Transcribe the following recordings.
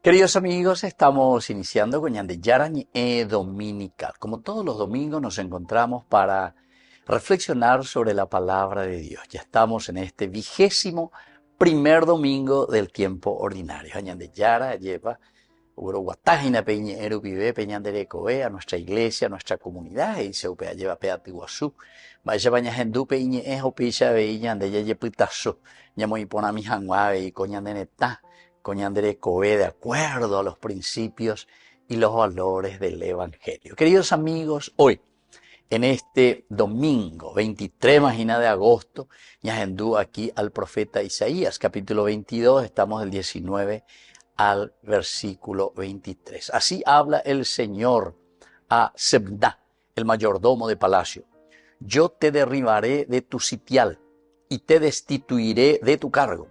Queridos amigos, estamos iniciando con Yarañe Dominical. Como todos los domingos nos encontramos para reflexionar sobre la palabra de Dios. Ya estamos en este 21º domingo del tiempo ordinario. Yara lleva Uruguatágina Peñero Pibe Peñanderecoe a nuestra iglesia, a nuestra comunidad, y se lleva Peatiguazú. Vaya baña Hendú Peñe Ejo Picha Veillan de Yepitazo, Yamoipona Mijanguave y Coñandenetá. Coñandere Coe de acuerdo a los principios y los valores del Evangelio. Queridos amigos, hoy, en este domingo 23 de agosto, Yahendú aquí al profeta Isaías, capítulo 22, estamos del 19 al versículo 23. Así habla el Señor a Sebna, el mayordomo de palacio. Yo te derribaré de tu sitial y te destituiré de tu cargo.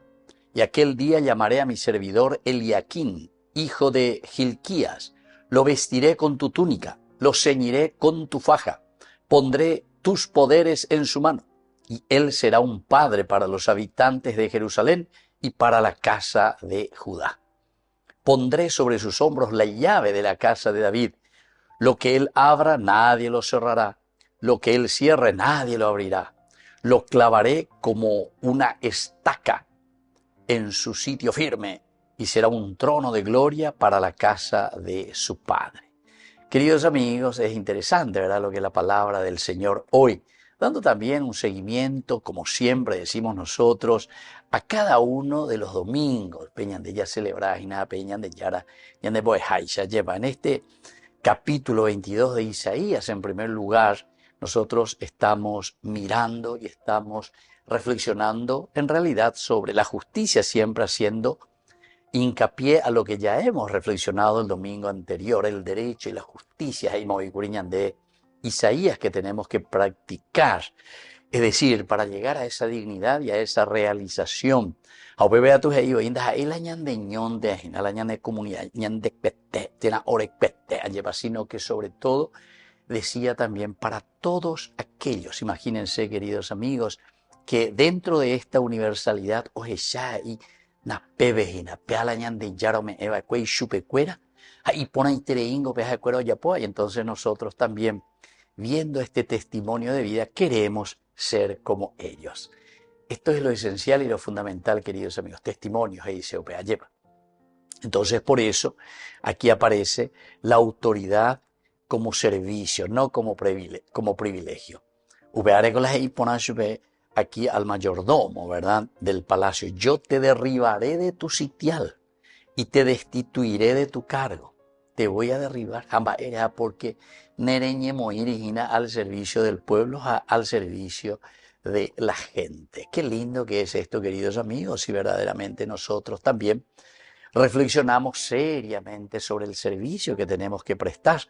Y aquel día llamaré a mi servidor Eliaquín, hijo de Gilquías. Lo vestiré con tu túnica, lo ceñiré con tu faja. Pondré tus poderes en su mano. Y él será un padre para los habitantes de Jerusalén y para la casa de Judá. Pondré sobre sus hombros la llave de la casa de David. Lo que él abra, nadie lo cerrará. Lo que él cierre, nadie lo abrirá. Lo clavaré como una estaca en su sitio firme, y será un trono de gloria para la casa de su Padre. Queridos amigos, es interesante, ¿verdad?, lo que es la palabra del Señor hoy, dando también un seguimiento, como siempre decimos nosotros, a cada uno de los domingos. Peñan de ya celebrar y nada, Peñan de Yara, y de Boejaisha lleva. En este capítulo 22 de Isaías, en primer lugar, nosotros estamos mirando y estamos reflexionando en realidad sobre la justicia, siempre haciendo hincapié a lo que ya hemos reflexionado el domingo anterior, el derecho y la justicia de Isaías que tenemos que practicar. Es decir, para llegar a esa dignidad y a esa realización. Sino que sobre todo decía también para todos aquellos, imagínense queridos amigos, que dentro de esta universalidad, y entonces nosotros también, viendo este testimonio de vida, queremos ser como ellos. Esto es lo esencial y lo fundamental, queridos amigos, testimonios, Entonces, por eso, aquí aparece la autoridad como servicio, no como privilegio. Aquí al mayordomo, ¿verdad?, del palacio. Yo te derribaré de tu sitial y te destituiré de tu cargo. Te voy a derribar, porque nereñe moirigina al servicio del pueblo, al servicio de la gente. Qué lindo que es esto, queridos amigos, si verdaderamente nosotros también reflexionamos seriamente sobre el servicio que tenemos que prestar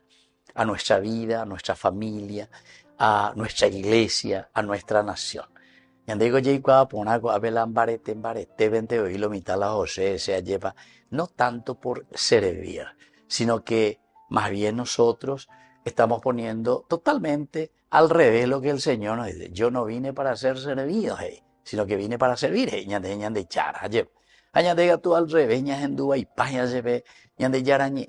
a nuestra vida, a nuestra familia, a nuestra iglesia, a nuestra nación. No tanto por servir, sino que más bien nosotros estamos poniendo totalmente al revés lo que el Señor nos dice. Yo no vine para ser servido, sino que vine para servir. Añadega tú al revés, ñahendúa y paya se ve, ñande yarañe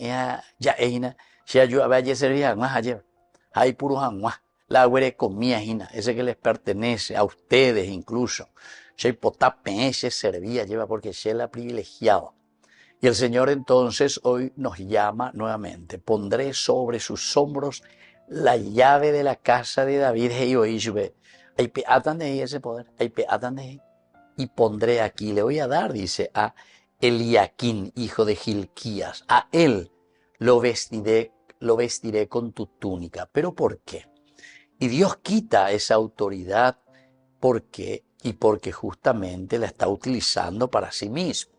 ya eina, si ayuda a servir a más ayer. Hay puro janguá. La güere comía, ese que les pertenece, a ustedes incluso. Se potape, se servía, lleva porque se la privilegiado. Y el Señor entonces hoy nos llama nuevamente. Pondré sobre sus hombros la llave de la casa de David. Hay peatan de ese poder, hay peatan de. Y pondré aquí, le voy a dar, dice, a Eliaquín, hijo de Gilquías. A él lo vestiré con tu túnica. ¿Pero por qué? Y Dios quita esa autoridad. ¿Por qué? Y porque justamente la está utilizando para sí mismo.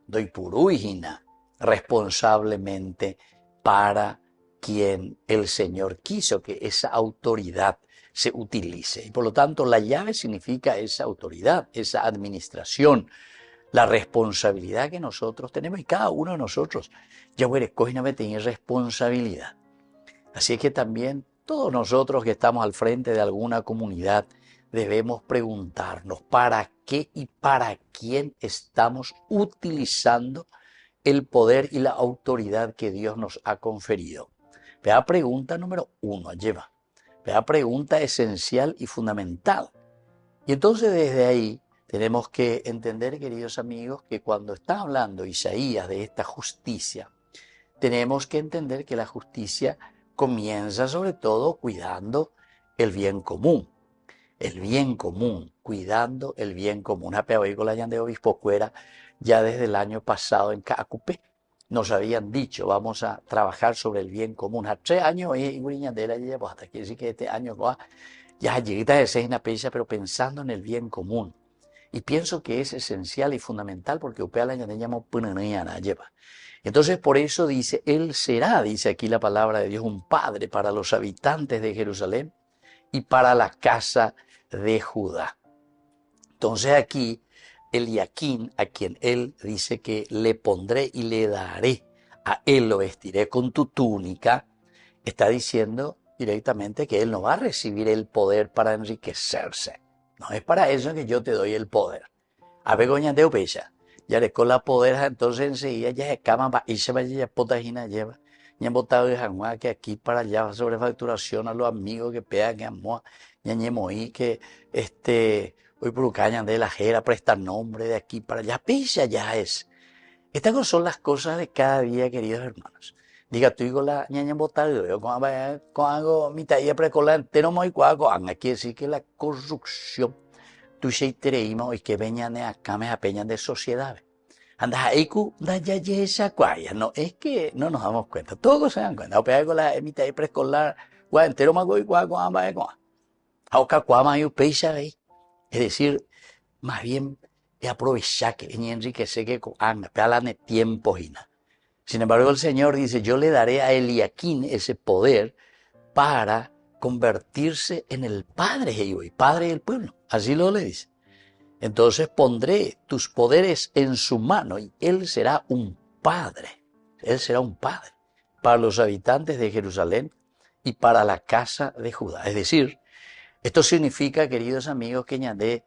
Doy purúgina responsablemente para quien el Señor quiso que esa autoridad se utilice. Y por lo tanto, la llave significa esa autoridad, esa administración, la responsabilidad que nosotros tenemos y cada uno de nosotros. Ya tiene responsabilidad. Así que también todos nosotros que estamos al frente de alguna comunidad debemos preguntarnos para qué y para quién estamos utilizando el poder y la autoridad que Dios nos ha conferido. Vea pregunta número 1, lleva. Vea pregunta esencial y fundamental. Y entonces desde ahí tenemos que entender, queridos amigos, que cuando está hablando Isaías de esta justicia, tenemos que entender que la justicia comienza sobre todo cuidando el bien común. El bien común, cuidando el bien común. Apeoigo de obispo Cuera, ya desde el año pasado en Caacupé, nos habían dicho, vamos a trabajar sobre el bien común. A 3 años, pues hasta que sí que este año ya llegué de 6 pecha, pero pensando en el bien común. Y pienso que es esencial y fundamental porque upea la llamo lleva. Entonces por eso dice, Él será, dice aquí la palabra de Dios, un padre para los habitantes de Jerusalén y para la casa de Judá. Entonces aquí Eliaquín, a quien él dice que le pondré y le daré, a él lo vestiré con tu túnica, está diciendo directamente que él no va a recibir el poder para enriquecerse. No es para eso que yo te doy el poder. A begoña de opecha, ya le con la poder, entonces enseguida ya se cama y se va a potagina lleva. Ya han botado de Janguá que aquí para allá sobre facturación a los amigos que pegan que amor, ya ñemoí que hoy por cañan de la jera presta nombre de aquí para allá, pisa ya es. Estas son las cosas de cada día, queridos hermanos. Diga tú digo la ñaña botada, yo con algo mitad y precolar entero muy cuaco, aquí decir que la corrupción tu sheitereima y que veñan de acá me apeñan de sociedades. Anda, aiku, da ya esa cuaya. No, es que no nos damos cuenta. Todos se dan cuenta. O pega con la mitad y preescolar, guay, entero más guay, guay, guay, guay, guay. Auca cuama y peisa ahí. Es decir, más bien aprovechar que en enriquecer que anda, pega de tiempo y nada. Sin embargo, el Señor dice, yo le daré a Eliaquín ese poder para convertirse en el padre y padre del pueblo. Así lo le dice. Entonces pondré tus poderes en su mano y él será un padre. Él será un padre para los habitantes de Jerusalén y para la casa de Judá. Es decir, esto significa, queridos amigos, que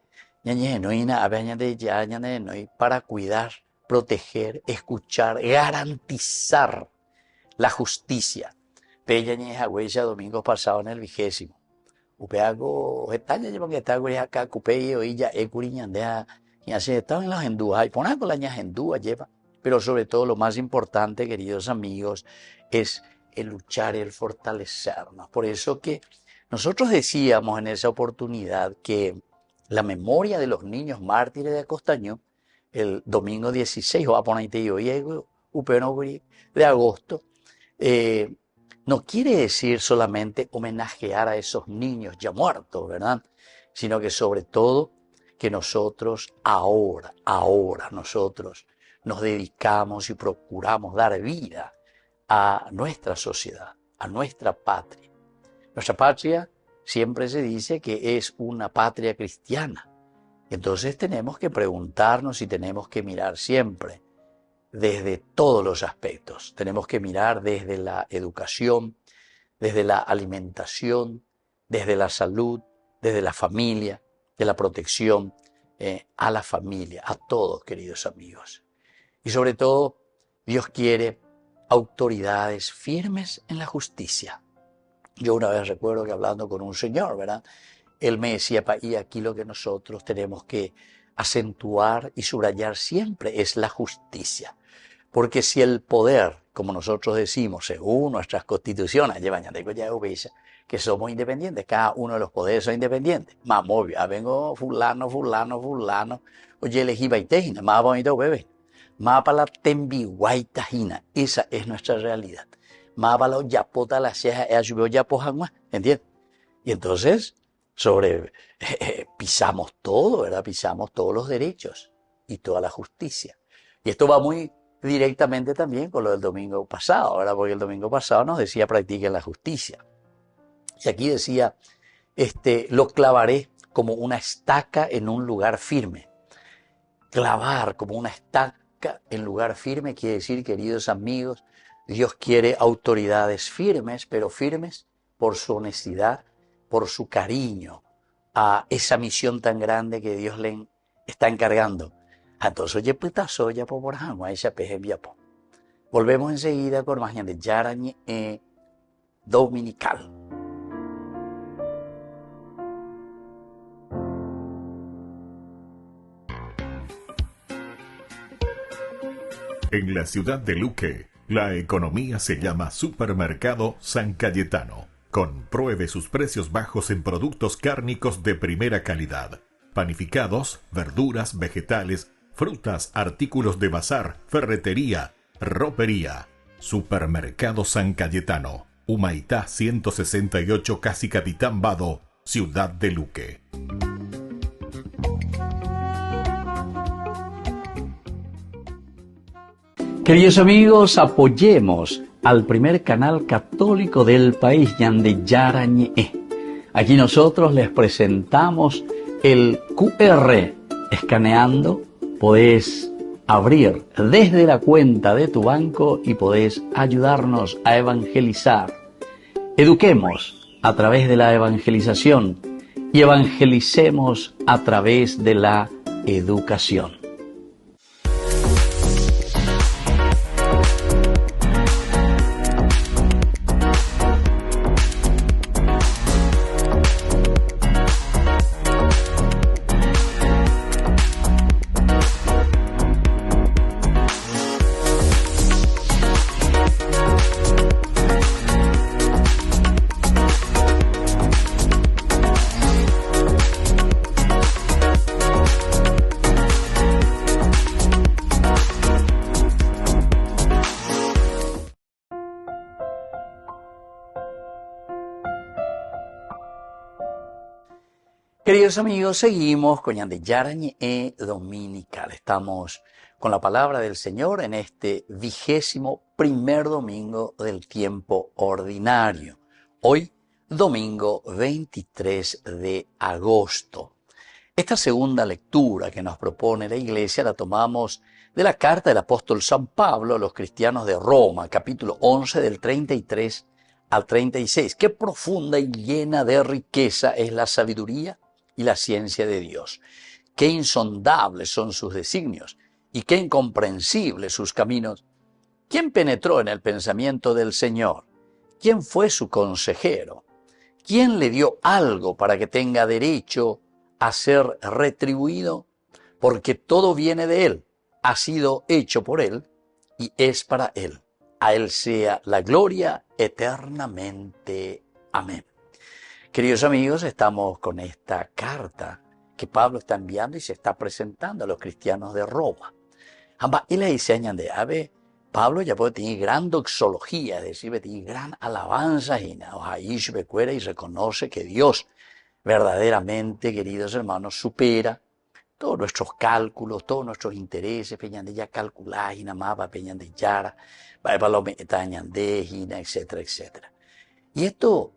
para cuidar, proteger, escuchar, garantizar la justicia. Peña huella domingo pasado en el 20. Upeago, etaña llevan que está acá, cupey, oilla, ecuriñandea, y así están en las endúas, y ponen con las endúas lleva. Pero sobre todo lo más importante, queridos amigos, es el luchar, el fortalecernos. Por eso que nosotros decíamos en esa oportunidad que la memoria de los niños mártires de Acostaño, el domingo 16, o a poner de agosto, no quiere decir solamente homenajear a esos niños ya muertos, ¿verdad? Sino que sobre todo que nosotros ahora nosotros nos dedicamos y procuramos dar vida a nuestra sociedad, a nuestra patria. Nuestra patria siempre se dice que es una patria cristiana. Entonces tenemos que preguntarnos y tenemos que mirar siempre desde todos los aspectos. Tenemos que mirar desde la educación, desde la alimentación, desde la salud, desde la familia, de la protección a la familia, a todos, queridos amigos. Y sobre todo, Dios quiere autoridades firmes en la justicia. Yo una vez recuerdo que hablando con un señor, ¿verdad? Él me decía, y aquí lo que nosotros tenemos que acentuar y subrayar siempre es la justicia. Porque si el poder, como nosotros decimos, según nuestras constituciones, que somos independientes, cada uno de los poderes son independientes. Más obvio, vengo fulano, oye, elegí baitejina, más bonito bebé. Más para la tembiguaitajina, esa es nuestra realidad. Más para la yapota, la ceja, ¿entiendes? Y entonces, pisamos todo, ¿verdad? Pisamos todos los derechos y toda la justicia. Y esto va muy directamente también con lo del domingo pasado, ¿verdad? Porque el domingo pasado nos decía practiquen la justicia. Y aquí decía, lo clavaré como una estaca en un lugar firme. Clavar como una estaca en lugar firme quiere decir, queridos amigos, Dios quiere autoridades firmes, pero firmes por su honestidad, por su cariño a esa misión tan grande que Dios le está encargando. Entonces, oye, putazo, ya por esa peje viapo. Volvemos enseguida con más de Yarañe Dominical. En la ciudad de Luque, la economía se llama Supermercado San Cayetano. Compruebe sus precios bajos en productos cárnicos de primera calidad. Panificados, verduras, vegetales, frutas, artículos de bazar, ferretería, ropería. Supermercado San Cayetano. Humaitá 168, Casi Capitán Vado, ciudad de Luque. Queridos amigos, apoyemos al primer canal católico del país, Ñande Yarañe. Aquí nosotros les presentamos el QR. Escaneando, podés abrir desde la cuenta de tu banco y podés ayudarnos a evangelizar. Eduquemos a través de la evangelización y evangelicemos a través de la educación. Queridos amigos, seguimos con Ñande Yarañe Dominical. Estamos con la palabra del Señor en este 21º domingo del tiempo ordinario. Hoy, domingo 23 de agosto. Esta segunda lectura que nos propone la Iglesia la tomamos de la carta del apóstol San Pablo a los cristianos de Roma, capítulo 11 del 33 al 36. Qué profunda y llena de riqueza es la sabiduría y la ciencia de Dios. Qué insondables son sus designios y qué incomprensibles sus caminos. ¿Quién penetró en el pensamiento del Señor? ¿Quién fue su consejero? ¿Quién le dio algo para que tenga derecho a ser retribuido? Porque todo viene de Él, ha sido hecho por Él y es para Él. A Él sea la gloria eternamente. Amén. Queridos amigos, estamos con esta carta que Pablo está enviando y se está presentando a los cristianos de Roma. Y le enseñan de ave, Pablo ya puede tener gran doxología, es decir, tiene gran alabanza y y reconoce que Dios verdaderamente, queridos hermanos, supera todos nuestros cálculos, todos nuestros intereses, peñan de ya calcular, y nada peñan de yara, etcétera, etcétera. Y esto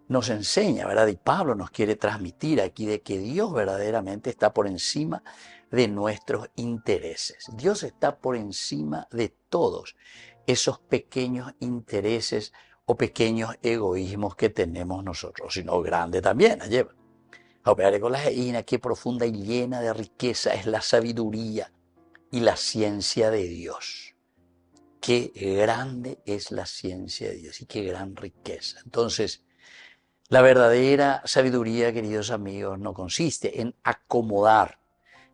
nos enseña, ¿verdad? Y Pablo nos quiere transmitir aquí de que Dios verdaderamente está por encima de nuestros intereses. Dios está por encima de todos esos pequeños intereses o pequeños egoísmos que tenemos nosotros, sino grande también, lleva. Con la geina, qué profunda y llena de riqueza es la sabiduría y la ciencia de Dios. Qué grande es la ciencia de Dios y qué gran riqueza. Entonces, la verdadera sabiduría, queridos amigos, no consiste en acomodar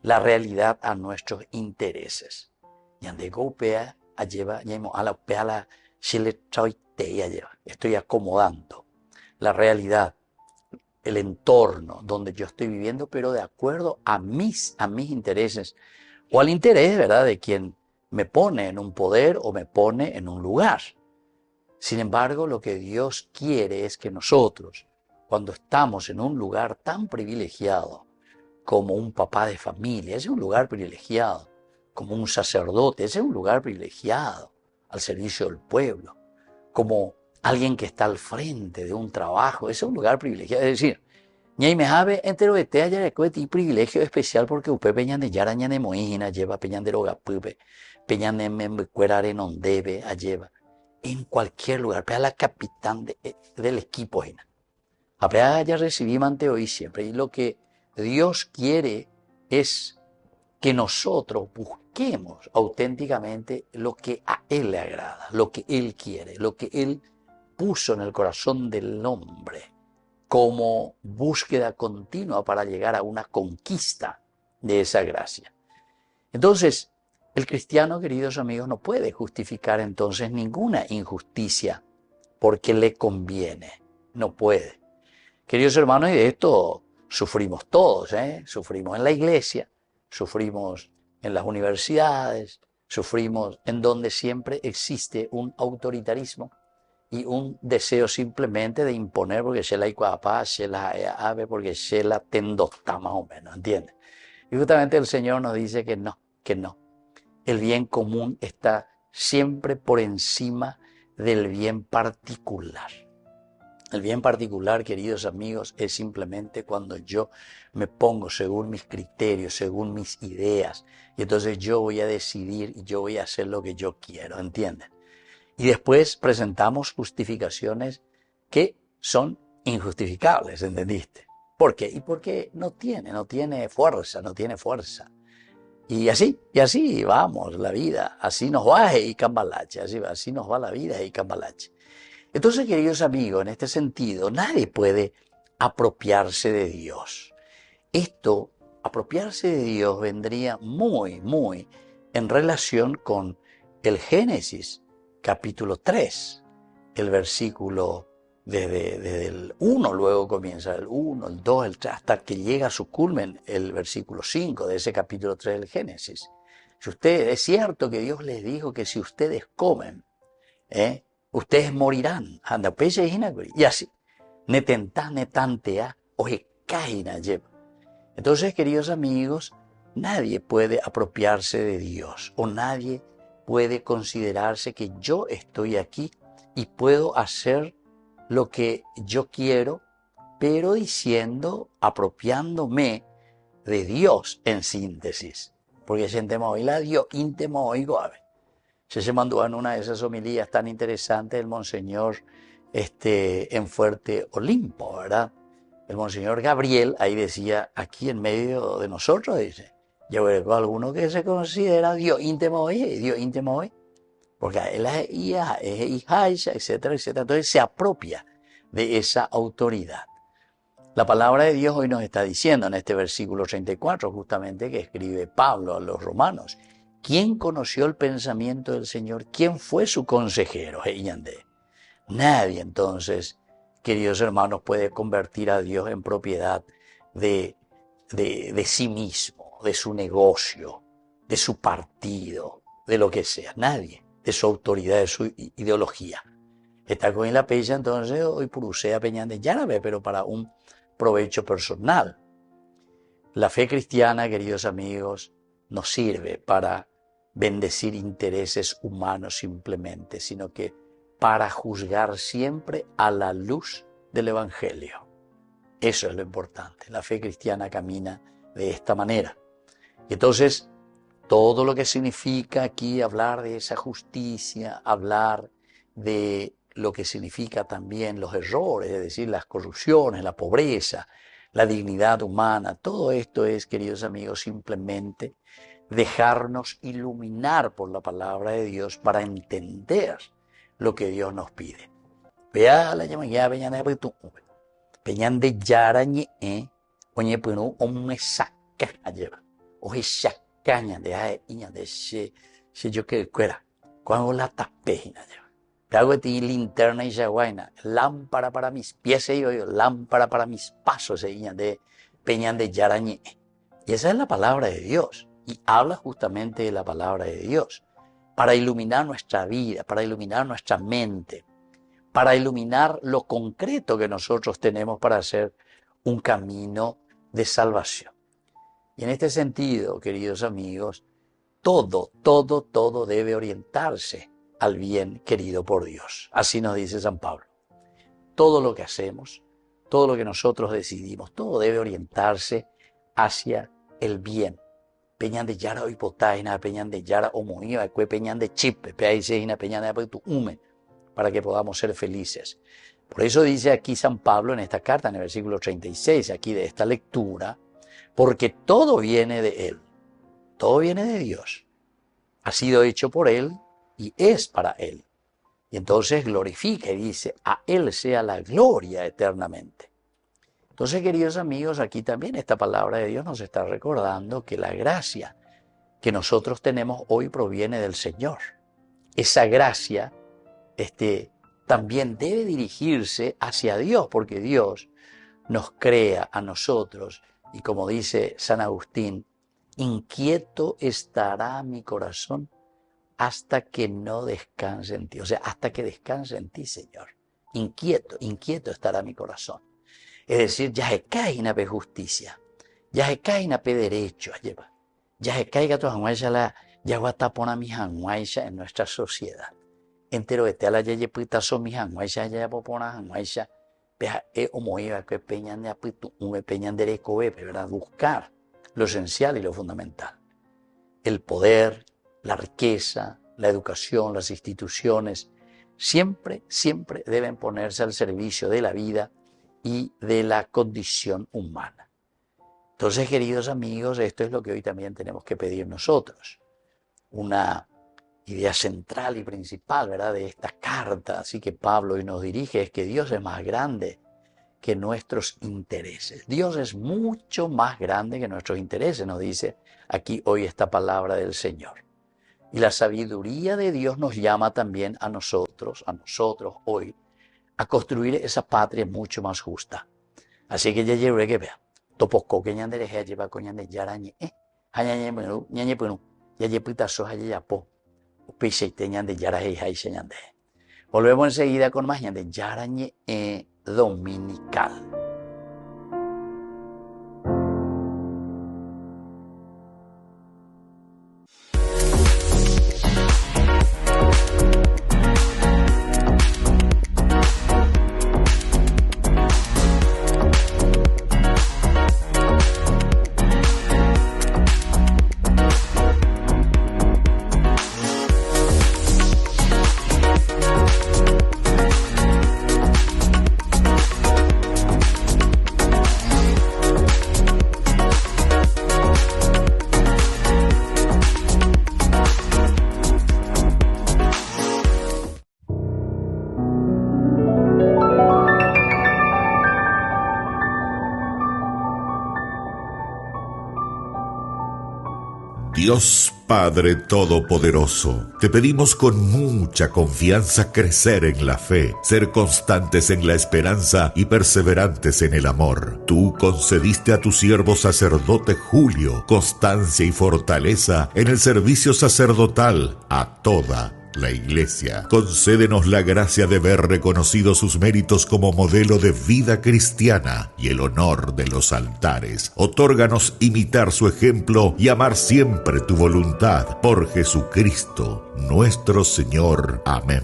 la realidad a nuestros intereses. Estoy acomodando la realidad, el entorno donde yo estoy viviendo, pero de acuerdo a mis intereses o al interés, ¿verdad?, de quien me pone en un poder o me pone en un lugar. Sin embargo, lo que Dios quiere es que nosotros, cuando estamos en un lugar tan privilegiado como un papá de familia, ese es un lugar privilegiado, como un sacerdote, ese es un lugar privilegiado al servicio del pueblo, como alguien que está al frente de un trabajo, ese es un lugar privilegiado. Es decir, ñay me habe entero de te haya privilegio especial porque upe peñan de yara ñane moína lleva peñan de roga pupe, peñan de membecuerare non debe a lleva. En cualquier lugar, pero la capitán del equipo. Ya recibí ante hoy siempre. Y lo que Dios quiere es que nosotros busquemos auténticamente lo que a Él le agrada, lo que Él quiere, lo que Él puso en el corazón del hombre como búsqueda continua para llegar a una conquista de esa gracia. Entonces, el cristiano, queridos amigos, no puede justificar entonces ninguna injusticia porque le conviene. No puede. Queridos hermanos, y de esto sufrimos todos, Sufrimos en la iglesia, sufrimos en las universidades, sufrimos en donde siempre existe un autoritarismo y un deseo simplemente de imponer porque se la iguapa, se la ave, porque se la tendota más o menos, ¿entiendes? Y justamente el Señor nos dice que no, que no. El bien común está siempre por encima del bien particular. El bien particular, queridos amigos, es simplemente cuando yo me pongo según mis criterios, según mis ideas, y entonces yo voy a decidir y yo voy a hacer lo que yo quiero, ¿entienden? Y después presentamos justificaciones que son injustificables, ¿entendiste? ¿Por qué? Y porque no tiene fuerza. Y así vamos la vida, así nos va y cambalache, así nos va la vida y cambalache. Entonces, queridos amigos, en este sentido, nadie puede apropiarse de Dios. Esto, apropiarse de Dios, vendría muy en relación con el Génesis, capítulo 3, el versículo desde el 1, luego comienza el 1, el 2, el 3, hasta que llega a su culmen el versículo 5 de ese capítulo 3 del Génesis. Si es cierto que Dios les dijo que si ustedes comen, ustedes morirán. Y así, netantea, oye, caina lleva. Entonces, queridos amigos, nadie puede apropiarse de Dios o nadie puede considerarse que yo estoy aquí y puedo hacer lo que yo quiero, pero apropiándome de Dios en síntesis. Porque sentemos hoy la Dios íntimo oigo ave. Se mandó en una de esas homilías tan interesantes el monseñor en Fuerte Olimpo, ¿verdad? El monseñor Gabriel ahí decía, aquí en medio de nosotros, dice, yo veo alguno que se considera Dios íntimo hoy, porque él es hija, etcétera, etcétera. Entonces se apropia de esa autoridad. La palabra de Dios hoy nos está diciendo en este versículo 34, justamente que escribe Pablo a los romanos, ¿quién conoció el pensamiento del Señor? ¿Quién fue su consejero? Nadie, entonces, queridos hermanos, puede convertir a Dios en propiedad de sí mismo, de su negocio, de su partido, de lo que sea. Nadie, de su autoridad, de su ideología. Está con la pecha, entonces, hoy purusea peñande llave, pero para un provecho personal. La fe cristiana, queridos amigos, no sirve para bendecir intereses humanos simplemente, sino que para juzgar siempre a la luz del Evangelio. Eso es lo importante. La fe cristiana camina de esta manera. Y entonces, todo lo que significa aquí hablar de esa justicia, hablar de lo que significa también los errores, es decir, las corrupciones, la pobreza, la dignidad humana, todo esto es, queridos amigos, simplemente dejarnos iluminar por la palabra de Dios para entender lo que Dios nos pide. Vea la llamada peñan de yarañe, oñe punu omme saca lleva, oje sacaña de ae iña de se yo que cuera, cuando la tapejina lleva. Hago ti linterna y yaguaina, lámpara para mis pies y yo, lámpara para mis pasos, de peñan de yarañe. Y esa es la palabra de Dios. Y habla justamente de la palabra de Dios. Para iluminar nuestra vida, para iluminar nuestra mente, para iluminar lo concreto que nosotros tenemos para hacer un camino de salvación. Y en este sentido, queridos amigos, todo debe orientarse al bien querido por Dios. Así nos dice San Pablo. Todo lo que hacemos, todo lo que nosotros decidimos, todo debe orientarse hacia el bien. Peñan de yara hoy potaina, peñan de yara homoía, peñan de chip, peñan de tu hume, para que podamos ser felices. Por eso dice aquí San Pablo en esta carta, en el versículo 36, aquí de esta lectura, porque todo viene de Él. todo viene de Dios. Ha sido hecho por Él y es para Él. Y entonces glorifica y dice, a Él sea la gloria eternamente. Entonces, queridos amigos, aquí también esta palabra de Dios nos está recordando que la gracia que nosotros tenemos hoy proviene del Señor. Esa gracia también debe dirigirse hacia Dios, porque Dios nos crea a nosotros. Y como dice San Agustín, inquieto estará mi corazón hasta que no descanse en ti. O sea, hasta que descanse en ti, Señor. Inquieto estará mi corazón. Es decir, ya se cae en la justicia, ya se cae en la derecho, ya se caiga tu hanguaisha la ya guatapona mi hanguaisha en nuestra sociedad. Entero de tela ya pitazo mi hanguaisha ya popona hanguaisha, vea omoiva que peñan de apitu, un peñan de recobe, ¿verdad? Buscar lo esencial y lo fundamental. El poder, la riqueza, la educación, las instituciones, siempre deben ponerse al servicio de la vida y de la condición humana. Entonces, queridos amigos, esto es lo que hoy también tenemos que pedir nosotros. Una idea central y principal, ¿verdad?, de esta carta, así que Pablo hoy nos dirige, es que Dios es más grande que nuestros intereses. Dios es mucho más grande que nuestros intereses, nos dice aquí hoy esta palabra del Señor. Y la sabiduría de Dios nos llama también a nosotros hoy, a construir esa patria mucho más justa. Así que ya lleve que vea. Topoko que ñandere ya lleva con ñande yarañe, ñañe punu, ya llepita soja ya po. Pise te ñande yaraje y ñande. Volvemos enseguida con más ñande yarañe dominical. Dios Padre Todopoderoso, te pedimos con mucha confianza crecer en la fe, ser constantes en la esperanza y perseverantes en el amor. Tú concediste a tu siervo sacerdote Julio constancia y fortaleza en el servicio sacerdotal a toda la Iglesia. Concédenos la gracia de ver reconocidos sus méritos como modelo de vida cristiana y el honor de los altares. Otórganos imitar su ejemplo y amar siempre tu voluntad. Por Jesucristo, nuestro Señor. Amén.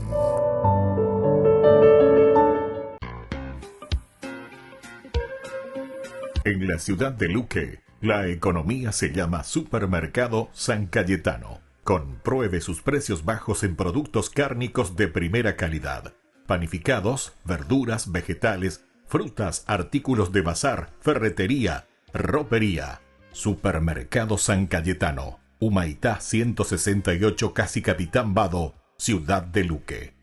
En la ciudad de Luque, la economía se llama Supermercado San Cayetano. Compruebe sus precios bajos en productos cárnicos de primera calidad. Panificados, verduras, vegetales, frutas, artículos de bazar, ferretería, ropería. Supermercado San Cayetano. Humaitá 168, Casi Capitán Vado, ciudad de Luque.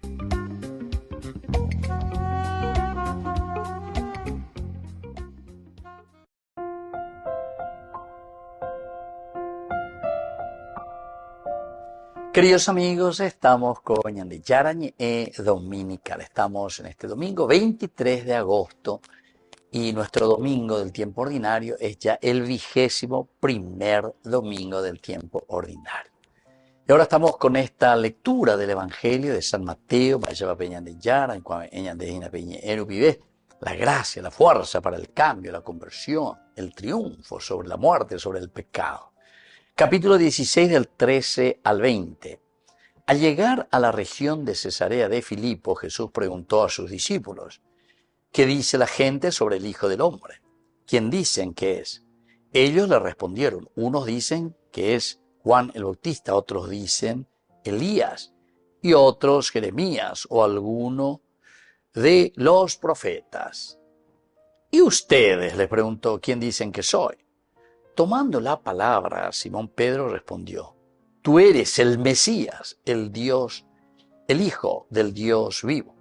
Queridos amigos, estamos con Ñande Yarañe Dominical. Estamos en este domingo 23 de agosto y nuestro domingo del tiempo ordinario es ya el 21º domingo del tiempo ordinario. Y ahora estamos con esta lectura del Evangelio de San Mateo, la gracia, la fuerza para el cambio, la conversión, el triunfo sobre la muerte, sobre el pecado. Capítulo 16 del 13 al 20. Al llegar a la región de Cesarea de Filipo, Jesús preguntó a sus discípulos, ¿qué dice la gente sobre el Hijo del Hombre? ¿Quién dicen que es? Ellos le respondieron, unos dicen que es Juan el Bautista, otros dicen Elías, y otros Jeremías o alguno de los profetas. ¿Y ustedes? Les preguntó, ¿quién dicen que soy? tomando la palabra, Simón Pedro respondió: Tú eres el Mesías, el Dios, el Hijo del Dios vivo.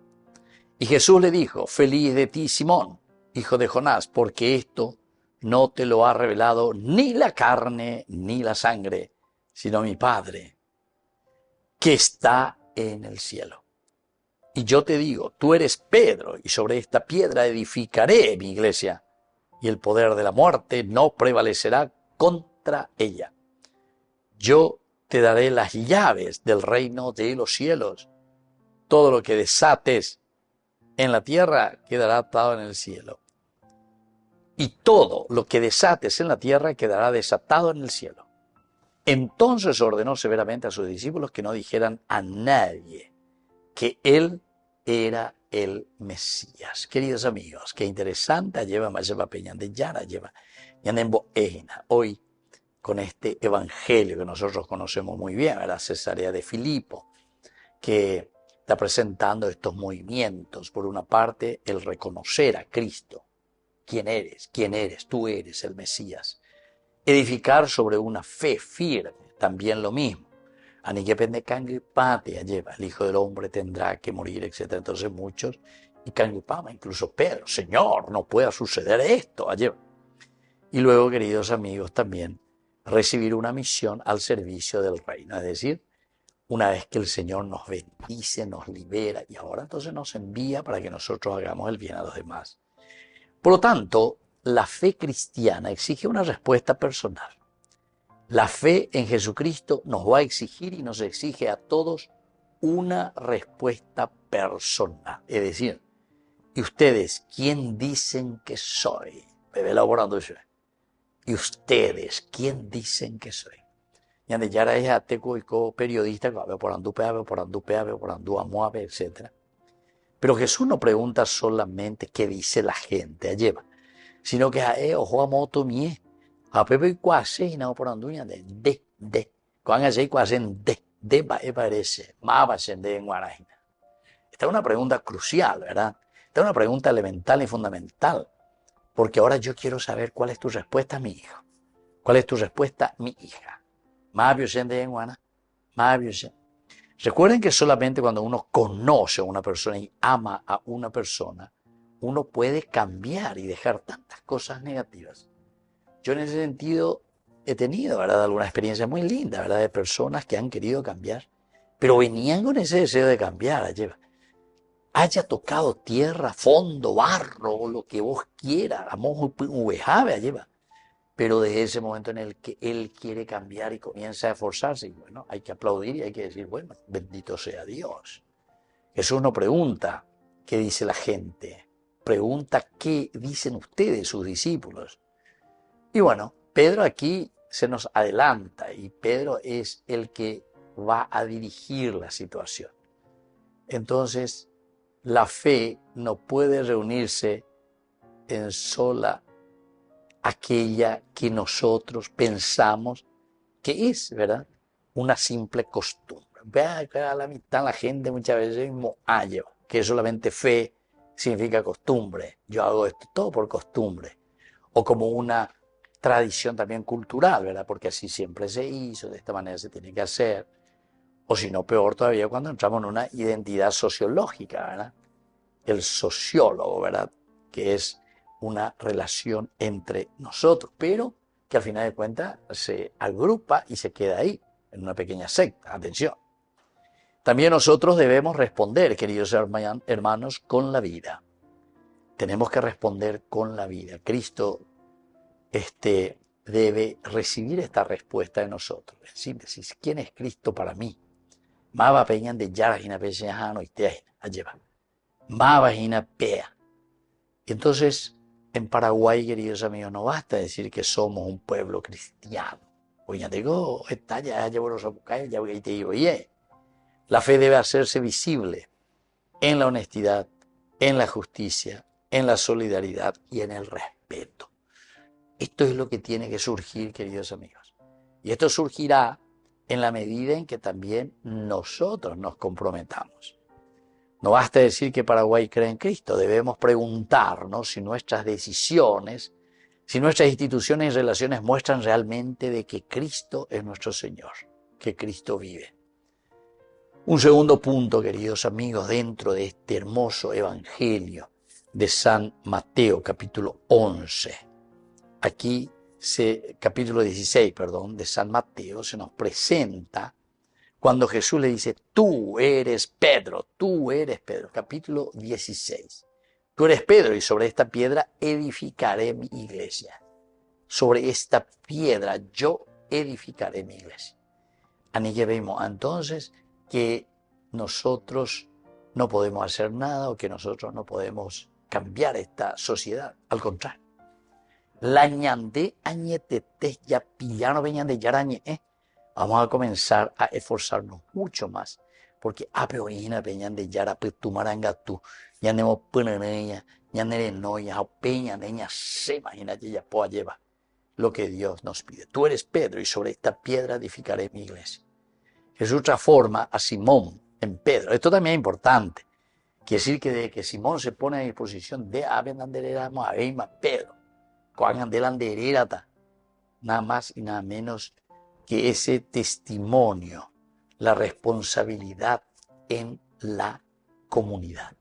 Y Jesús le dijo: Feliz de ti, Simón, hijo de Jonás, porque esto no te lo ha revelado ni la carne ni la sangre, sino mi Padre, que está en el cielo. Y yo te digo, tú eres Pedro, y sobre esta piedra edificaré mi iglesia, y el poder de la muerte no prevalecerá contra ella. Yo te daré las llaves del reino de los cielos. Todo lo que desates en la tierra quedará atado en el cielo. Y todo lo que desates en la tierra quedará desatado en el cielo. Entonces ordenó severamente a sus discípulos que no dijeran a nadie que él era el Mesías. Queridos amigos, qué interesante lleva Peña de Yara, lleva Yanembo Ejina. Hoy, con este evangelio que nosotros conocemos muy bien, la Cesarea de Filipo, que está presentando estos movimientos. Por una parte, el reconocer a Cristo. ¿Quién eres? ¿Quién eres? Tú eres el Mesías. Edificar sobre una fe firme, también lo mismo. Aniquepende Canguipate lleva, el Hijo del Hombre tendrá que morir, etc. Entonces muchos, y Canguipama, incluso Pedro, Señor, no pueda suceder esto, lleva. Y luego, queridos amigos, también recibir una misión al servicio del reino, es decir, una vez que el Señor nos bendice, nos libera, y ahora entonces nos envía para que nosotros hagamos el bien a los demás. Por lo tanto, la fe cristiana exige una respuesta personal. La fe en Jesucristo nos va a exigir y nos exige a todos una respuesta personal. Es decir, ¿y ustedes quién dicen que soy? ¿Y ustedes quién dicen que soy? Yande yara es ateco periodista, por andu amuave, etc. Pero Jesús no pregunta solamente qué dice la gente, lleva, sino que ojo a moto mie, a pepe y cuase y no por anduña de. Cuando se cuasen de parece, más de en guarajina. Esta es una pregunta crucial, ¿verdad? Esta es una pregunta elemental y fundamental, porque ahora yo quiero saber cuál es tu respuesta, mi hijo. ¿Cuál es tu respuesta, mi hija? Más de en guana, más. Recuerden que solamente cuando uno conoce a una persona y ama a una persona, uno puede cambiar y dejar tantas cosas negativas. Yo en ese sentido he tenido, ¿verdad?, alguna experiencia muy linda, ¿verdad?, de personas que han querido cambiar, pero venían con ese deseo de cambiar. Haya tocado tierra, fondo, barro, lo que vos quieras, lleva. Pero desde ese momento en el que él quiere cambiar y comienza a esforzarse, y bueno, hay que aplaudir y hay que decir, bueno, bendito sea Dios. Jesús no pregunta qué dice la gente, pregunta qué dicen ustedes, sus discípulos. Y bueno, Pedro aquí se nos adelanta y Pedro es el que va a dirigir la situación. Entonces, la fe no puede reunirse en sola aquella que nosotros pensamos que es, ¿verdad?, una simple costumbre. Vea que a la mitad la gente muchas veces mismo que solamente fe significa costumbre. Yo hago esto todo por costumbre. O como una tradición también cultural, ¿verdad?, porque así siempre se hizo, de esta manera se tiene que hacer. O si no, peor todavía, cuando entramos en una identidad sociológica, ¿verdad? El sociólogo, ¿verdad?, que es una relación entre nosotros, pero que al final de cuentas se agrupa y se queda ahí, en una pequeña secta. Atención. También nosotros debemos responder, queridos hermanos, con la vida. Tenemos que responder con la vida. Cristo debe recibir esta respuesta de nosotros. En síntesis, ¿quién es Cristo para mí? Maba peñan de yarajina pesejano y teajina, lleva. Maba jina pea. Entonces, en Paraguay, queridos amigos, no basta decir que somos un pueblo cristiano. La fe debe hacerse visible en la honestidad, en la justicia, en la solidaridad y en el respeto. Esto es lo que tiene que surgir, queridos amigos. Y esto surgirá en la medida en que también nosotros nos comprometamos. No basta decir que Paraguay cree en Cristo, debemos preguntarnos si nuestras decisiones Si nuestras instituciones y relaciones muestran realmente de que Cristo es nuestro Señor, que Cristo vive. Un segundo punto, queridos amigos, dentro de este hermoso evangelio de San Mateo, capítulo 11. Aquí, capítulo 16, de San Mateo, se nos presenta cuando Jesús le dice, tú eres Pedro, capítulo 16. Tú eres Pedro y sobre esta piedra edificaré mi iglesia. Sobre esta piedra yo edificaré mi iglesia. Ani que vemos entonces que nosotros no podemos hacer nada o que nosotros no podemos cambiar esta sociedad. Al contrario. La ñande añetete ya pillano veñande yarañe. Vamos a comenzar a esforzarnos mucho más. Porque apeoina peñande yara petumaranga tú. Ya nemo peneneña, ya nerenoya, peña neña se imagina que ya pueda llevar lo que Dios nos pide. Tú eres Pedro y sobre esta piedra edificaré mi iglesia. Jesús transforma a Simón en Pedro. Esto también es importante. Quiere decir que de que Simón se pone a disposición de abendandereramos a Eima Pedro. Nada más y nada menos que ese testimonio, la responsabilidad en la comunidad.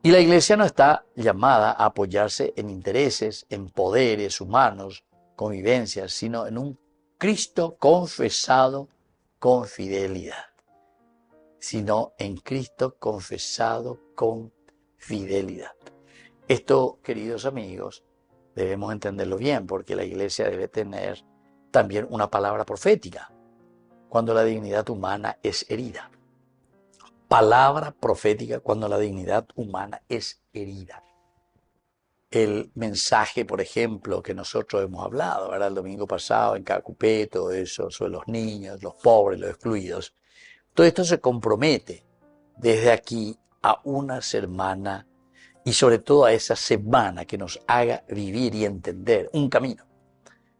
Y la iglesia no está llamada a apoyarse en intereses, en poderes humanos, convivencias, sino en un Cristo confesado con fidelidad. Sino en Cristo confesado con fidelidad. Esto, queridos amigos, debemos entenderlo bien, porque la iglesia debe tener también una palabra profética cuando la dignidad humana es herida. Palabra profética cuando la dignidad humana es herida. El mensaje, por ejemplo, que nosotros hemos hablado, ¿verdad? El domingo pasado en Cacupé, todo eso, sobre los niños, los pobres, los excluidos. Todo esto se compromete desde aquí a una semana y sobre todo a esa semana que nos haga vivir y entender un camino.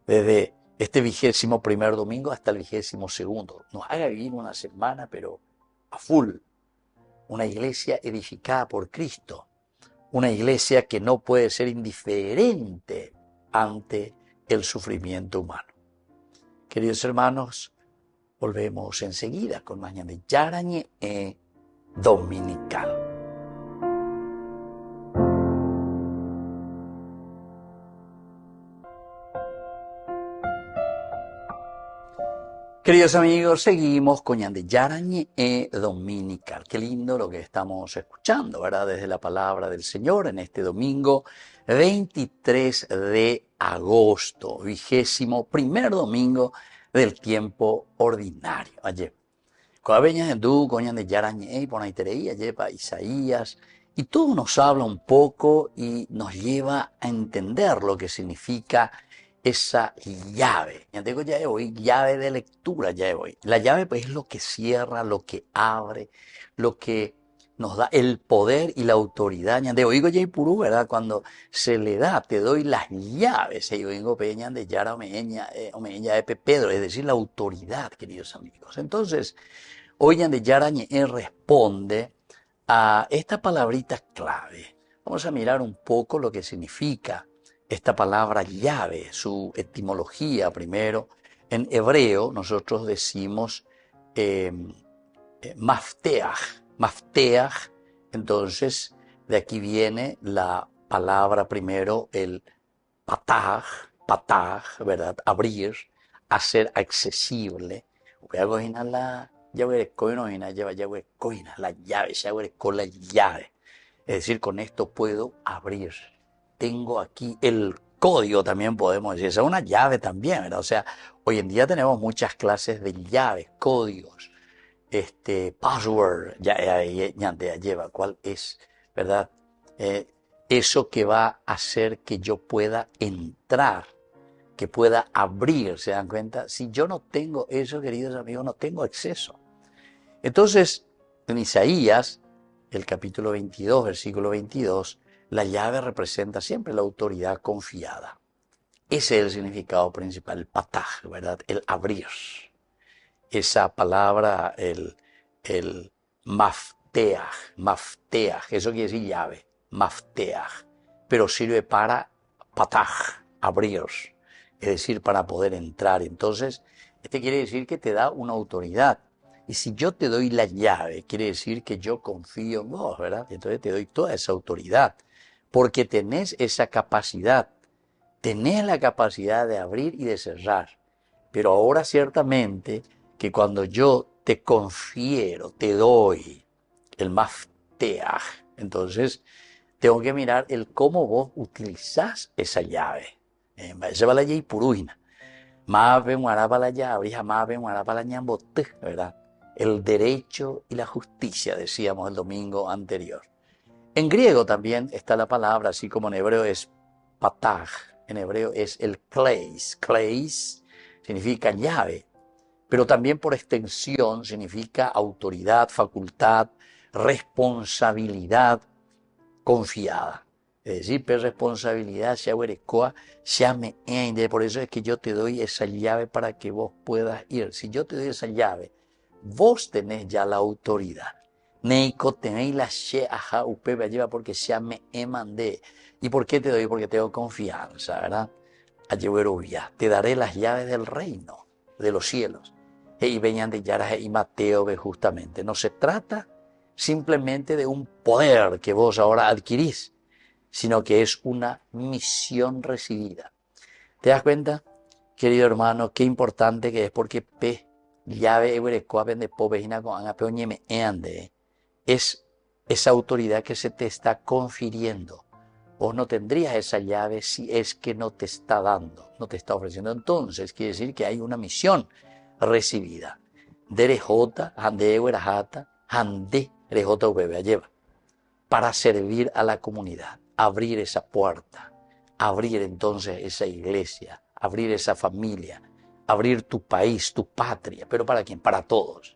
Desde este 21º domingo hasta el 22º. Nos haga vivir una semana, pero a full. Una iglesia edificada por Cristo. Una iglesia que no puede ser indiferente ante el sufrimiento humano. Queridos hermanos, volvemos enseguida con Mañana de Yarañe Dominical. Queridos amigos, seguimos con Yande Yarañe Dominical. Qué lindo lo que estamos escuchando, ¿verdad? Desde la palabra del Señor en este domingo 23 de agosto, 21º domingo del tiempo ordinario. Ayer, Coabeñas en Du, Coñan de Yarañe, Ponaitereí, ayer para Isaías, y todo nos habla un poco y nos lleva a entender lo que significa esa llave. Ya tengo ya hoy, llave de lectura ya hoy. La llave pues es lo que cierra, lo que abre, lo que nos da el poder y la autoridad. Ya de oigo ya purú, ¿verdad? Cuando se le da, te doy las llaves. Yo vengo peña de Yara Omeña de Pedro, es decir, la autoridad, queridos amigos. Entonces, hoy de Yara responde a esta palabrita clave. Vamos a mirar un poco lo que significa esta palabra llave, su etimología primero. En hebreo nosotros decimos mafteach. Mafteach, entonces de aquí viene la palabra primero, el patach, ¿verdad? Abrir, hacer accesible. La llave la llave, con la llave. Es decir, con esto puedo abrir. Tengo aquí el código, también podemos decir. Esa es una llave también, ¿verdad? O sea, hoy en día tenemos muchas clases de llaves, códigos, password, ya lleva, ¿cuál es, verdad? Eso que va a hacer que yo pueda entrar, que pueda abrir, ¿se dan cuenta? Si yo no tengo eso, queridos amigos, no tengo acceso. Entonces, en Isaías, el capítulo 22, versículo 22, la llave representa siempre la autoridad confiada. Ese es el significado principal, el pataj, ¿verdad? El abrir. Esa palabra, el mafteach, eso quiere decir llave, mafteach, pero sirve para pataj, abrir, es decir, para poder entrar. Entonces, este quiere decir que te da una autoridad. Y si yo te doy la llave, quiere decir que yo confío en vos, ¿verdad? Entonces te doy toda esa autoridad, porque tenés esa capacidad, tenés la capacidad de abrir y de cerrar. Pero ahora ciertamente que cuando yo te confiero, te doy el mafteaj, entonces tengo que mirar el cómo vos utilizás esa llave. Esa va la llave purujina. Más ven para la llave, jamás ven para la ñambote, ¿verdad? El derecho y la justicia, decíamos el domingo anterior. En griego también está la palabra, así como en hebreo es pataj, en hebreo es el kleis. Kleis significa llave, pero también por extensión significa autoridad, facultad, responsabilidad confiada. Es decir, responsabilidad, por eso es que yo te doy esa llave para que vos puedas ir. Si yo te doy esa llave, vos tenés ya la autoridad. Neiko tenéis la she aja upebe lleva porque ya me mandé. ¿Y por qué te doy? Porque tengo confianza, ¿verdad? Te daré las llaves del reino, de los cielos. Y venían de Yara y Mateo, justamente. No se trata simplemente de un poder que vos ahora adquirís, sino que es una misión recibida. ¿Te das cuenta, querido hermano, qué importante que es? Porque llave es esa autoridad que se te está confiriendo. Vos no tendrías esa llave si es que no te está dando, no te está ofreciendo. Entonces, quiere decir que hay una misión recibida. Derejota, hande werajata, hande rejota ubebe lleva. Para servir a la comunidad, abrir esa puerta, abrir entonces esa iglesia, abrir esa familia, abrir tu país, tu patria. ¿Pero para quién? Para todos.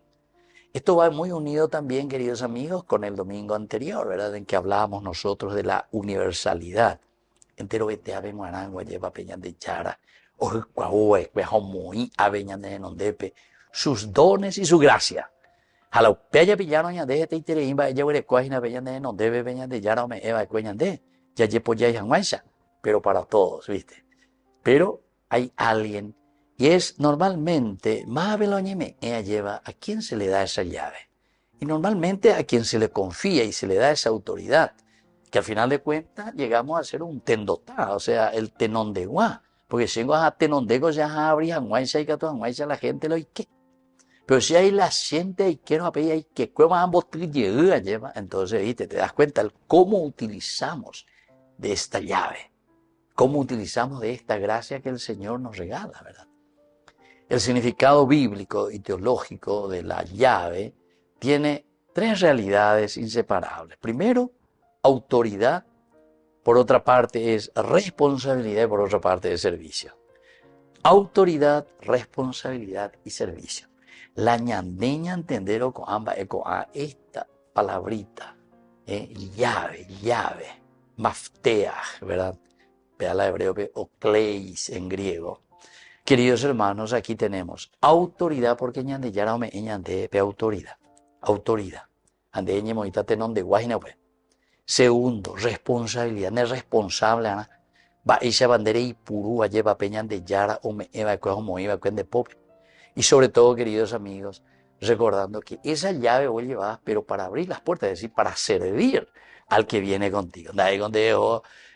Esto va muy unido también, queridos amigos, con el domingo anterior, ¿verdad? En que hablábamos nosotros de la universalidad. Entero vete a Bemuarangua, lleva Peñan de Chara, sus dones y su gracia. Jalaupeya pillano ñande te itereimba ella huele cuajina peñande no debe peñande ya no me eva cueñande ya yepo ya yanguaisa, pero para todos, ¿viste? Pero hay alguien y es normalmente más veloñeme ella lleva a quien se le da esa llave y normalmente a quien se le confía y se le da esa autoridad que al final de cuentas llegamos a ser un tendotá, o sea el tenón de guá, porque si a tenón de ya abrí yanguaisa y que toda yanguaisa la gente lo y qué. Pero si hay la gente y quiero apedir y que cueva ambos lleva, entonces, ¿viste? Te das cuenta de cómo utilizamos de esta llave, cómo utilizamos de esta gracia que el Señor nos regala, ¿verdad? El significado bíblico y teológico de la llave tiene tres realidades inseparables. Primero, autoridad, por otra parte es responsabilidad y por otra parte es servicio. Autoridad, responsabilidad y servicio. La ñandeña entendero con ambas a esta palabrita, llave, mafteaj, ¿verdad? Peala hebreo o kleis en griego. Queridos hermanos, aquí tenemos autoridad porque ñande yara me ñande pe autoridad. Autoridad. Ande ñemoita tenon de guajina pues. Segundo, responsabilidad, no es responsable, ¿no? Va esa bandera y purúa lleva peñan de yara o me eva como iba de pobre. Y sobre todo, queridos amigos, recordando que esa llave vos llevabas, pero para abrir las puertas, es decir, para servir al que viene contigo.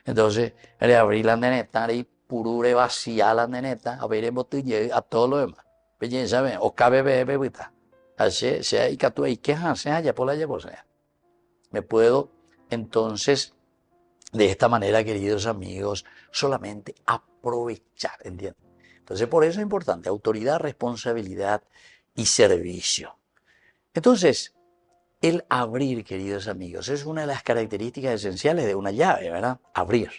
Entonces, le abrí la neneta y purure vacía la neneta, a ver en botella, a todo lo demás. Pero ¿saben? O cabe bebita. Así sea, y que tú hay que hacer allá por la llevo, sea. Me puedo, entonces, de esta manera, queridos amigos, solamente aprovechar, ¿entienden? Entonces, por eso es importante, autoridad, responsabilidad y servicio. Entonces, el abrir, queridos amigos, es una de las características esenciales de una llave, ¿verdad? Abrir.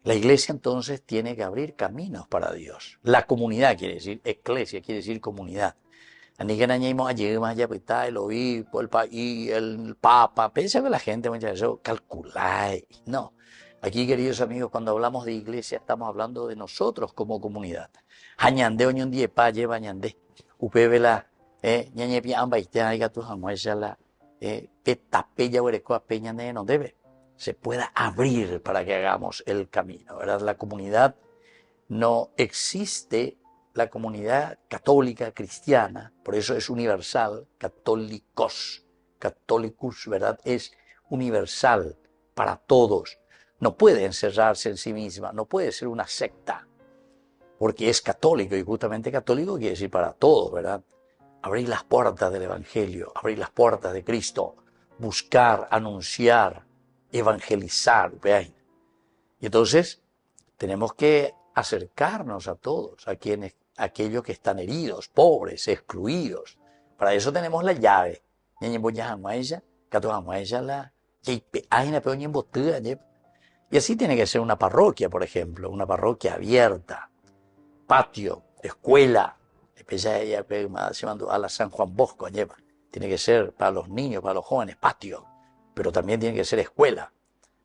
La iglesia entonces tiene que abrir caminos para Dios. La comunidad quiere decir, eclesia quiere decir comunidad. El obispo, el país, el papa, piensa que la gente muchas veces calcula. No. Aquí, queridos amigos, cuando hablamos de iglesia, estamos hablando de nosotros como comunidad. Hañande oñondie pa lleva ñande. Upevela, ñañepi amba y te aiga tu jamuesa la petapella huerecoa peña de no debe. se pueda abrir para que hagamos el camino, ¿verdad? La comunidad no existe, la comunidad católica cristiana, por eso es universal, católicos, ¿verdad? Es universal para todos. No puede encerrarse en sí misma, no puede ser una secta, porque es católico, y justamente católico quiere decir para todos, ¿verdad? Abrir las puertas del Evangelio, abrir las puertas de Cristo, buscar, anunciar, evangelizar, ¿vean? Y entonces tenemos que acercarnos a todos, a aquellos que están heridos, pobres, excluidos. Para eso tenemos la llave. Y así tiene que ser una parroquia, por ejemplo, una parroquia abierta, patio, escuela. A la San Juan Bosco, tiene que ser para los niños, para los jóvenes, patio, pero también tiene que ser escuela,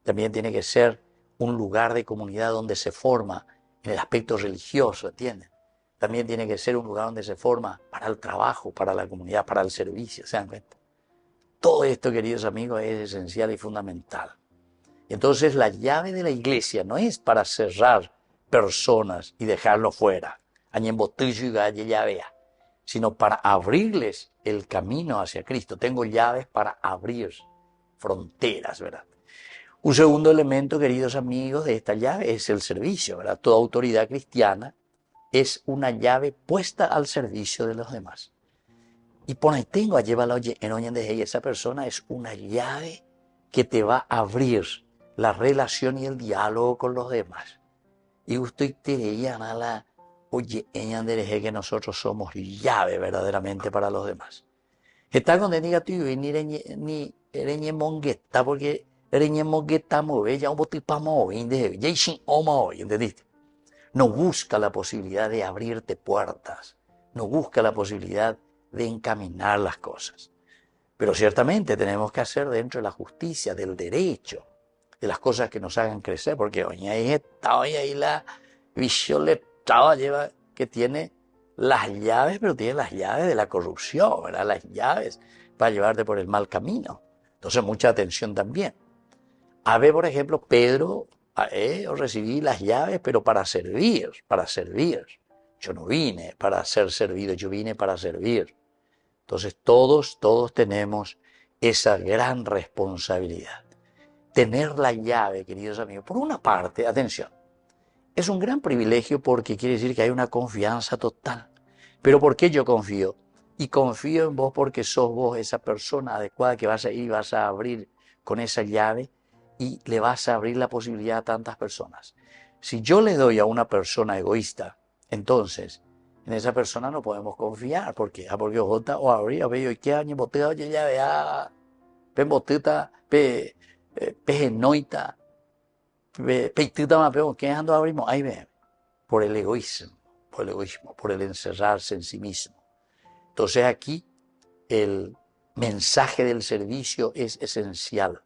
también tiene que ser un lugar de comunidad donde se forma en el aspecto religioso, ¿entienden? También tiene que ser un lugar donde se forma para el trabajo, para la comunidad, para el servicio, ¿se dan cuenta? Todo esto, queridos amigos, es esencial y fundamental. Entonces la llave de la iglesia no es para cerrar personas y dejarlo fuera, sino para abrirles el camino hacia Cristo. Tengo llaves para abrir fronteras, ¿verdad? Un segundo elemento, queridos amigos, de esta llave es el servicio, ¿verdad? Toda autoridad cristiana es una llave puesta al servicio de los demás. Y por ahí tengo a llevarlo en oyen de ella. Esa persona es una llave que te va a abrir la relación y el diálogo con los demás. Y usted te dirían a la oye, que nosotros somos llave verdaderamente para los demás. Está con negativo y ni ereñe mongueta, porque ereñe mongueta mueve, ya un botipamo, ¿entendiste? No busca la posibilidad de abrirte puertas, no busca la posibilidad de encaminar las cosas. Pero ciertamente tenemos que hacer dentro de la justicia, del derecho, de las cosas que nos hagan crecer, porque hoy ahí la visión lleva que tiene las llaves, pero tiene las llaves de la corrupción, ¿verdad? Las llaves para llevarte por el mal camino. Entonces, mucha atención también. A ver, por ejemplo, Pedro, yo recibí las llaves, pero para servir, para servir. Yo no vine para ser servido, yo vine para servir. Entonces, todos tenemos esa gran responsabilidad. Tener la llave, queridos amigos, por una parte, atención, es un gran privilegio porque quiere decir que hay una confianza total. Pero ¿por qué yo confío? Y confío en vos porque sos vos esa persona adecuada que vas a ir y vas a abrir con esa llave y le vas a abrir la posibilidad a tantas personas. Si yo le doy a una persona egoísta, entonces en esa persona no podemos confiar. ¿Por qué? Porque jota o abrir, y qué año botella, oye, llave, pe boteta, pe genoita, peitita más peor, ¿qué ando abrimos? Ahí ve, por el egoísmo, por el encerrarse en sí mismo. Entonces aquí el mensaje del servicio es esencial.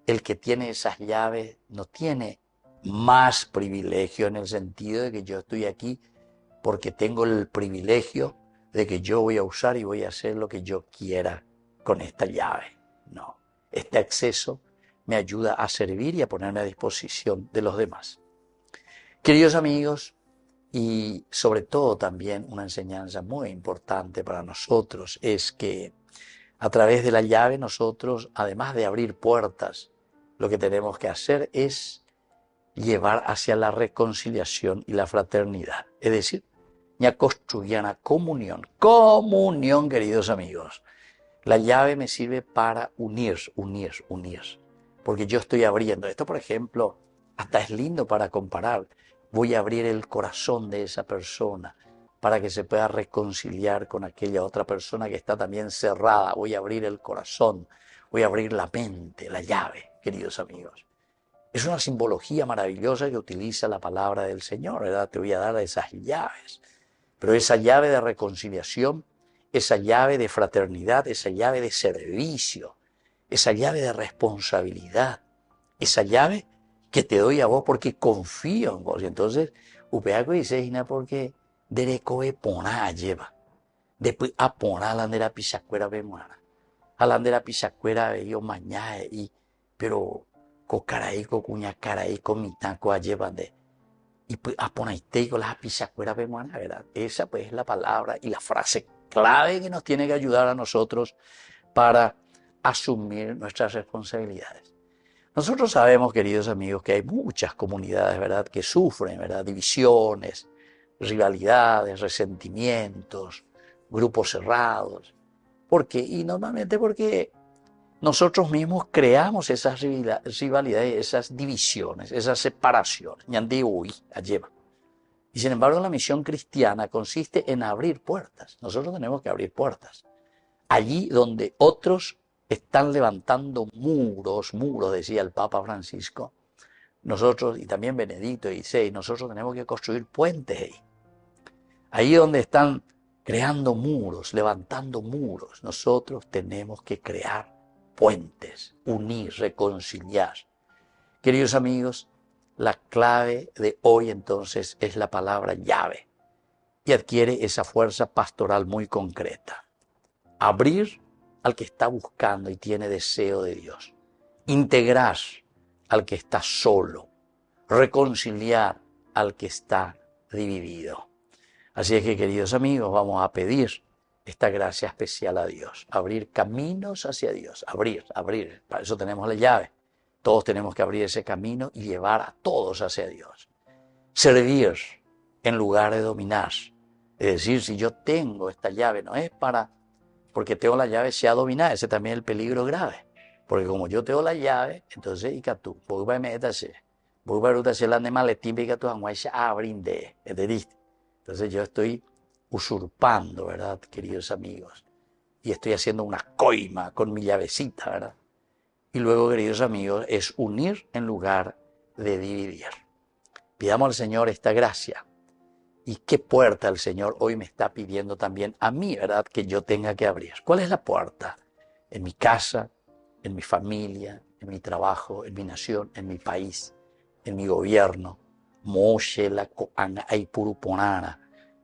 El que tiene esas llaves no tiene más privilegio en el sentido de que yo estoy aquí porque tengo el privilegio de que yo voy a usar y voy a hacer lo que yo quiera con esta llave. No, este acceso me ayuda a servir y a ponerme a disposición de los demás. Queridos amigos, y sobre todo también una enseñanza muy importante para nosotros es que a través de la llave nosotros, además de abrir puertas, lo que tenemos que hacer es llevar hacia la reconciliación y la fraternidad. Es decir, ya construir una comunión. Comunión, queridos amigos. La llave me sirve para unir. Porque yo estoy abriendo. Esto, por ejemplo, hasta es lindo para comparar. Voy a abrir el corazón de esa persona para que se pueda reconciliar con aquella otra persona que está también cerrada. Voy a abrir el corazón, voy a abrir la mente, la llave, queridos amigos. Es una simbología maravillosa que utiliza la palabra del Señor, ¿verdad? Te voy a dar esas llaves. Pero esa llave de reconciliación, esa llave de fraternidad, esa llave de servicio, esa llave de responsabilidad, esa llave que te doy a vos porque confío en vos. Y entonces, upeaco dice, porque derecoe poná lleva. Después a poná la de la pisacuera bemuana. A la de la pisacuera yo mañana pero Cocaray, cocuña, caray, comita, coayevande. Y pues aponaite con las pisacueras pemuana, ¿verdad? Esa pues es la palabra y la frase clave que nos tiene que ayudar a nosotros para asumir nuestras responsabilidades. Nosotros sabemos, queridos amigos, que hay muchas comunidades, ¿verdad?, que sufren, ¿verdad?, divisiones, rivalidades, resentimientos, grupos cerrados. ¿Por qué? Y normalmente porque nosotros mismos creamos esas rivalidades, esas divisiones, esas separaciones. Y sin embargo, la misión cristiana consiste en abrir puertas. Nosotros tenemos que abrir puertas. Allí donde otros están levantando muros, decía el Papa Francisco, nosotros, y también Benedicto XVI, nosotros tenemos que construir puentes ahí. Ahí donde están creando muros, levantando muros, nosotros tenemos que crear puentes, unir, reconciliar. Queridos amigos, la clave de hoy entonces es la palabra llave y adquiere esa fuerza pastoral muy concreta. Abrir al que está buscando y tiene deseo de Dios. Integrar al que está solo. Reconciliar al que está dividido. Así es que, queridos amigos, vamos a pedir esta gracia especial a Dios. Abrir caminos hacia Dios. Abrir. Para eso tenemos la llave. Todos tenemos que abrir ese camino y llevar a todos hacia Dios. Servir en lugar de dominar. Es decir, si yo tengo esta llave, no es porque tengo la llave sea dominar. Ese también es el peligro grave. Porque como yo tengo la llave, entonces, y que tú, voy a meterse. Voy a hacer la maletín y que tú abrinde. ¿Entendiste? Entonces yo estoy usurpando, ¿verdad, queridos amigos? Y estoy haciendo una coima con mi llavecita, ¿verdad? Y luego, queridos amigos, es unir en lugar de dividir. Pidamos al Señor esta gracia. ¿Y qué puerta el Señor hoy me está pidiendo también a mí, ¿verdad?, que yo tenga que abrir? ¿Cuál es la puerta? En mi casa, en mi familia, en mi trabajo, en mi nación, en mi país, en mi gobierno.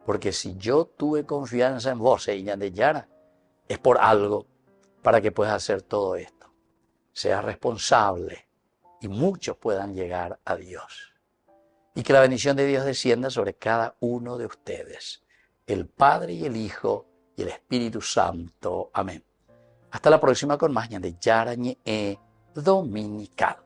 Porque si yo tuve confianza en vos, es por algo para que puedas hacer todo esto. Sea responsable y muchos puedan llegar a Dios. Y que la bendición de Dios descienda sobre cada uno de ustedes, el Padre y el Hijo y el Espíritu Santo. Amén. Hasta la próxima con más de Yarañe Dominical.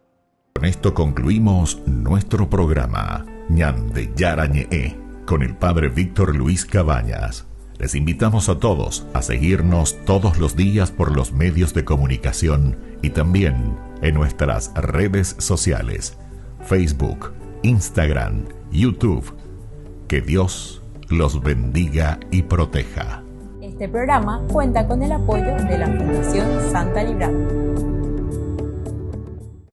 Con esto concluimos nuestro programa Ñande Yarañe con el Padre Víctor Luis Cabañas. Les invitamos a todos a seguirnos todos los días por los medios de comunicación y también en nuestras redes sociales, Facebook, Instagram, YouTube. Que Dios los bendiga y proteja. Este programa cuenta con el apoyo de la Fundación Santa Librada.